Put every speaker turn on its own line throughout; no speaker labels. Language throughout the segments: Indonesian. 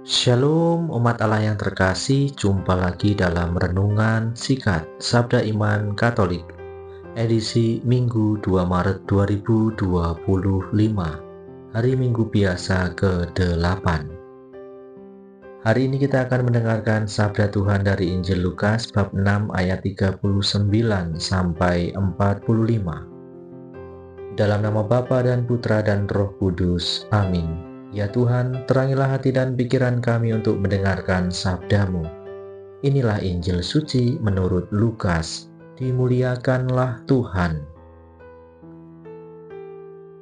Shalom umat Allah yang terkasih, jumpa lagi dalam Renungan Singkat Sabda Iman Katolik, edisi Minggu 2 Maret 2025, hari Minggu biasa ke-8. Hari ini kita akan mendengarkan Sabda Tuhan dari Injil Lukas bab 6 ayat 39 sampai 45. Dalam nama Bapa dan Putra dan Roh Kudus, amin. Ya Tuhan, terangilah hati dan pikiran kami untuk mendengarkan sabda-Mu. Inilah Injil suci menurut Lukas. Dimuliakanlah Tuhan.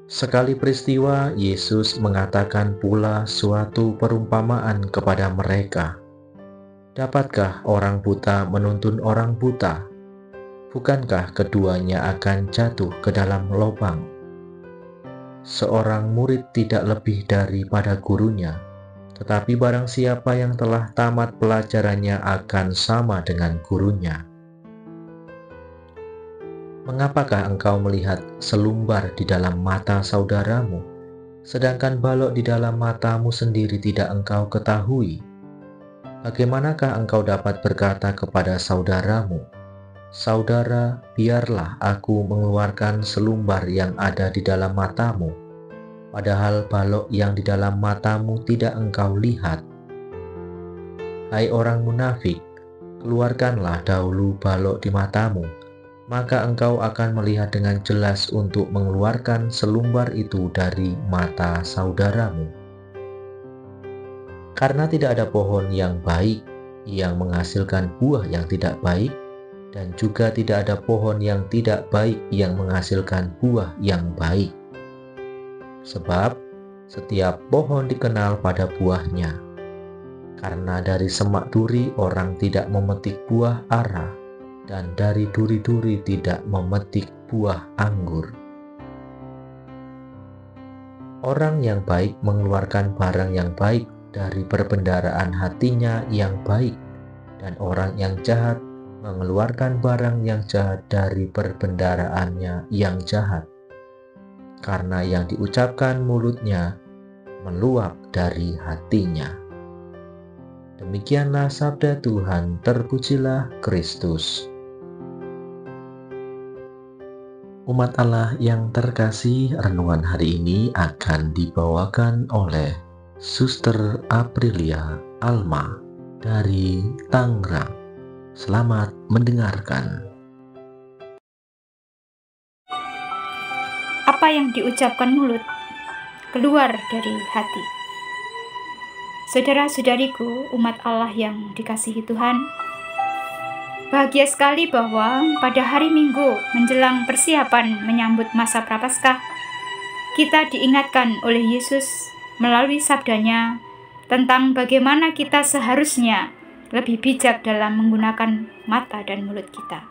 Sekali peristiwa, Yesus mengatakan pula suatu perumpamaan kepada mereka. Dapatkah orang buta menuntun orang buta? Bukankah keduanya akan jatuh ke dalam lubang? Seorang murid tidak lebih daripada gurunya, tetapi barang siapa yang telah tamat pelajarannya akan sama dengan gurunya. Mengapakah engkau melihat selumbar di dalam mata saudaramu, sedangkan balok di dalam matamu sendiri tidak engkau ketahui? Bagaimanakah engkau dapat berkata kepada saudaramu, "Saudara, biarlah aku mengeluarkan selumbar yang ada di dalam matamu," padahal balok yang di dalam matamu tidak engkau lihat? Hai orang munafik, keluarkanlah dahulu balok di matamu, maka engkau akan melihat dengan jelas untuk mengeluarkan selumbar itu dari mata saudaramu. Karena tidak ada pohon yang baik yang menghasilkan buah yang tidak baik, dan juga tidak ada pohon yang tidak baik yang menghasilkan buah yang baik. Sebab setiap pohon dikenal pada buahnya. Karena dari semak duri orang tidak memetik buah ara, dan dari duri-duri tidak memetik buah anggur. Orang yang baik mengeluarkan barang yang baik dari perbendaharaan hatinya yang baik, dan orang yang jahat mengeluarkan barang yang jahat dari perbendaharaannya yang jahat. Karena yang diucapkan mulutnya meluap dari hatinya. Demikianlah sabda Tuhan, terpujilah Kristus. Umat Allah yang terkasih, renungan hari ini akan dibawakan oleh Suster Aprilia Alma dari Tangerang. Selamat mendengarkan.
Apa yang diucapkan mulut keluar dari hati. Saudara-saudariku, umat Allah yang dikasihi Tuhan, bahagia sekali bahwa pada hari Minggu menjelang persiapan menyambut masa Prapaskah, kita diingatkan oleh Yesus melalui sabdanya tentang bagaimana kita seharusnya lebih bijak dalam menggunakan mata dan mulut kita.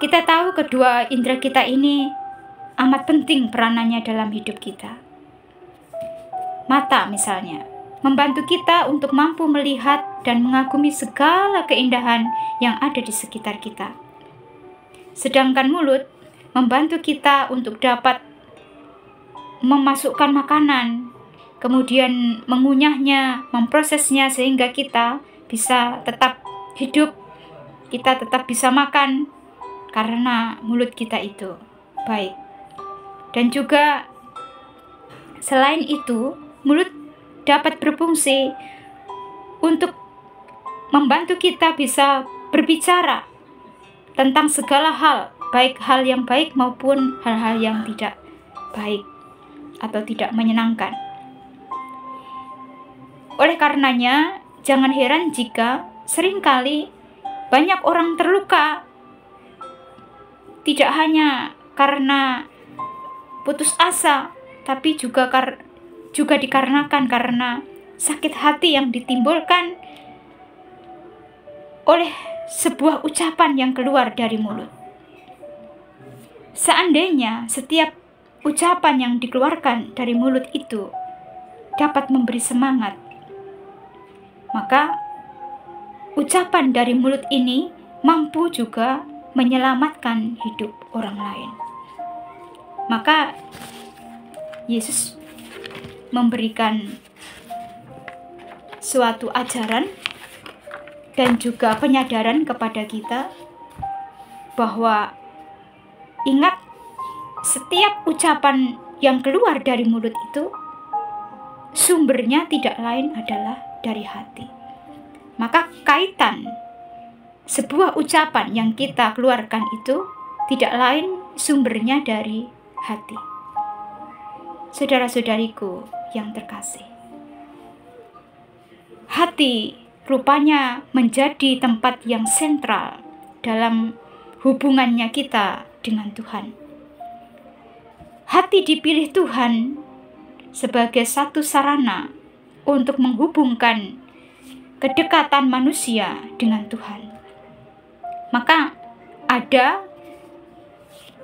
Kita tahu kedua indera kita ini amat penting peranannya dalam hidup kita. Mata misalnya, membantu kita untuk mampu melihat dan mengagumi segala keindahan yang ada di sekitar kita. Sedangkan mulut membantu kita untuk dapat memasukkan makanan, kemudian mengunyahnya, memprosesnya sehingga kita bisa tetap hidup, kita tetap bisa makan karena mulut kita itu baik. Dan juga selain itu, mulut dapat berfungsi untuk membantu kita bisa berbicara tentang segala hal, baik hal yang baik maupun hal-hal yang tidak baik atau tidak menyenangkan. Oleh karenanya, jangan heran jika seringkali banyak orang terluka, tidak hanya karena putus asa, tapi juga dikarenakan karena sakit hati yang ditimbulkan oleh sebuah ucapan yang keluar dari mulut. Seandainya setiap ucapan yang dikeluarkan dari mulut itu dapat memberi semangat, maka ucapan dari mulut ini mampu juga menyelamatkan hidup orang lain. Maka Yesus memberikan suatu ajaran dan juga penyadaran kepada kita bahwa ingat, setiap ucapan yang keluar dari mulut itu sumbernya tidak lain adalah dari hati. Maka kaitan sebuah ucapan yang kita keluarkan itu tidak lain sumbernya dari hati. Saudara-saudariku yang terkasih, hati rupanya menjadi tempat yang sentral dalam hubungannya kita dengan Tuhan. Hati dipilih Tuhan sebagai satu sarana untuk menghubungkan kedekatan manusia dengan Tuhan. Maka ada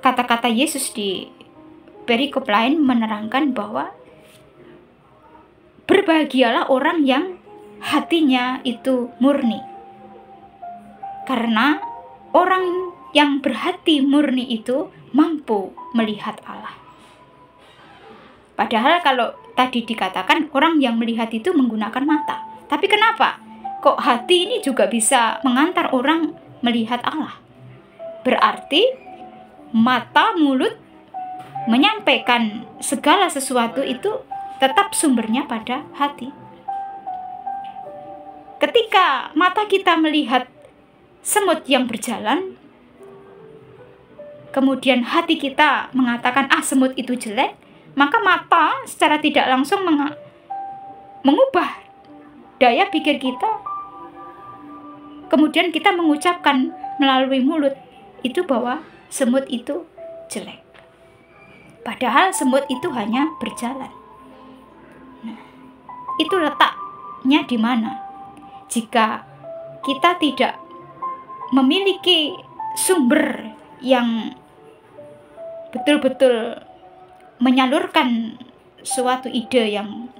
kata-kata Yesus di perikop lain menerangkan bahwa berbahagialah orang yang hatinya itu murni. Karena orang yang berhati murni itu mampu melihat Allah. Padahal kalau tadi dikatakan orang yang melihat itu menggunakan mata. Tapi kenapa? Kok hati ini juga bisa mengantar orang melihat Allah? Berarti mata, mulut menyampaikan segala sesuatu itu tetap sumbernya pada hati. Ketika mata kita melihat semut yang berjalan, kemudian hati kita mengatakan semut itu jelek, maka mata secara tidak langsung mengubah daya pikir kita. Kemudian kita mengucapkan melalui mulut itu bahwa semut itu jelek. Padahal semut itu hanya berjalan. Nah, itu letaknya di mana? Jika kita tidak memiliki sumber yang betul-betul menyalurkan suatu ide yang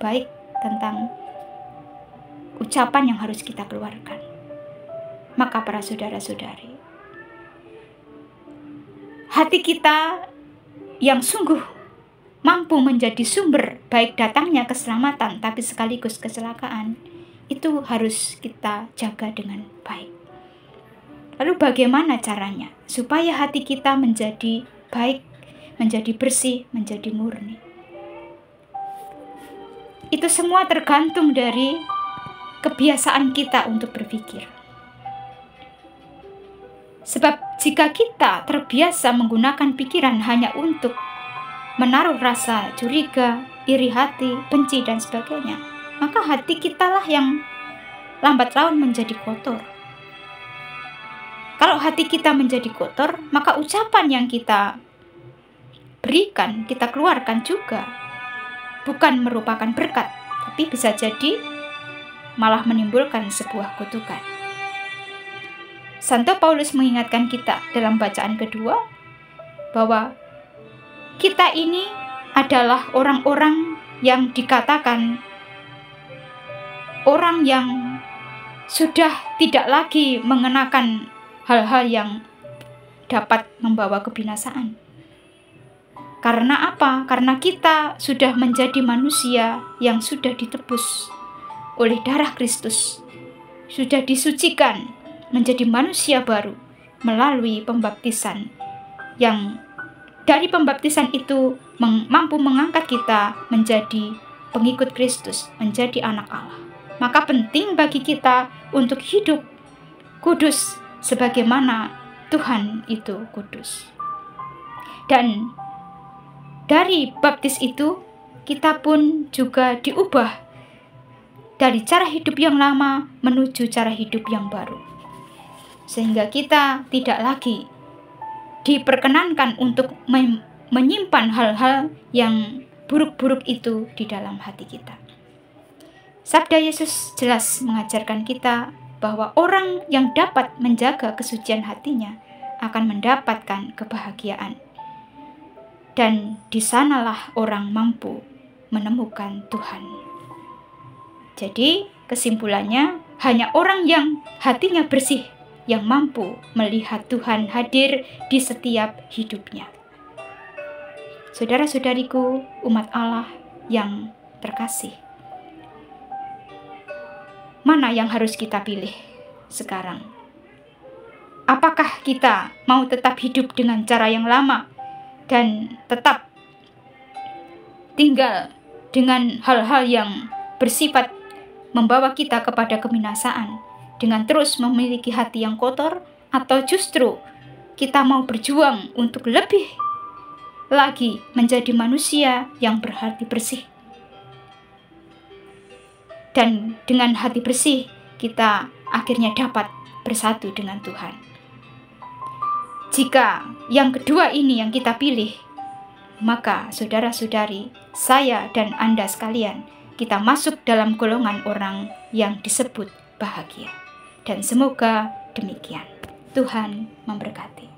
baik tentang ucapan yang harus kita keluarkan, maka para saudara-saudari, hati kita yang sungguh mampu menjadi sumber baik datangnya keselamatan tapi sekaligus kecelakaan, itu harus kita jaga dengan baik. Lalu bagaimana caranya supaya hati kita menjadi baik, menjadi bersih, menjadi murni? Itu semua tergantung dari kebiasaan kita untuk berpikir. Sebab jika kita terbiasa menggunakan pikiran hanya untuk menaruh rasa curiga, iri hati, benci, dan sebagainya, maka hati kitalah yang lambat laun menjadi kotor. Kalau hati kita menjadi kotor, maka ucapan yang kita berikan, kita keluarkan juga bukan merupakan berkat, tapi bisa jadi malah menimbulkan sebuah kutukan. Santo Paulus mengingatkan kita dalam bacaan kedua bahwa kita ini adalah orang-orang yang dikatakan orang yang sudah tidak lagi mengenakan hal-hal yang dapat membawa kebinasaan. Karena apa? Karena kita sudah menjadi manusia yang sudah ditebus oleh darah Kristus, sudah disucikan menjadi manusia baru melalui pembaptisan, yang dari pembaptisan itu mampu mengangkat kita menjadi pengikut Kristus, menjadi anak Allah. Maka penting bagi kita untuk hidup kudus sebagaimana Tuhan itu kudus. Dan dari baptis itu kita pun juga diubah dari cara hidup yang lama menuju cara hidup yang baru. Sehingga kita tidak lagi diperkenankan untuk menyimpan hal-hal yang buruk-buruk itu di dalam hati kita. Sabda Yesus jelas mengajarkan kita bahwa orang yang dapat menjaga kesucian hatinya akan mendapatkan kebahagiaan. Dan di sanalah orang mampu menemukan Tuhan. Jadi kesimpulannya, hanya orang yang hatinya bersih yang mampu melihat Tuhan hadir di setiap hidupnya. Saudara-saudariku, umat Allah yang terkasih, mana yang harus kita pilih sekarang? Apakah kita mau tetap hidup dengan cara yang lama dan tetap tinggal dengan hal-hal yang bersifat membawa kita kepada kebinasaan dengan terus memiliki hati yang kotor, atau justru kita mau berjuang untuk lebih lagi menjadi manusia yang berhati bersih? Dan dengan hati bersih kita akhirnya dapat bersatu dengan Tuhan. Jika yang kedua ini yang kita pilih, maka saudara-saudari, saya dan Anda sekalian, kita masuk dalam golongan orang yang disebut bahagia. Dan semoga demikian. Tuhan memberkati.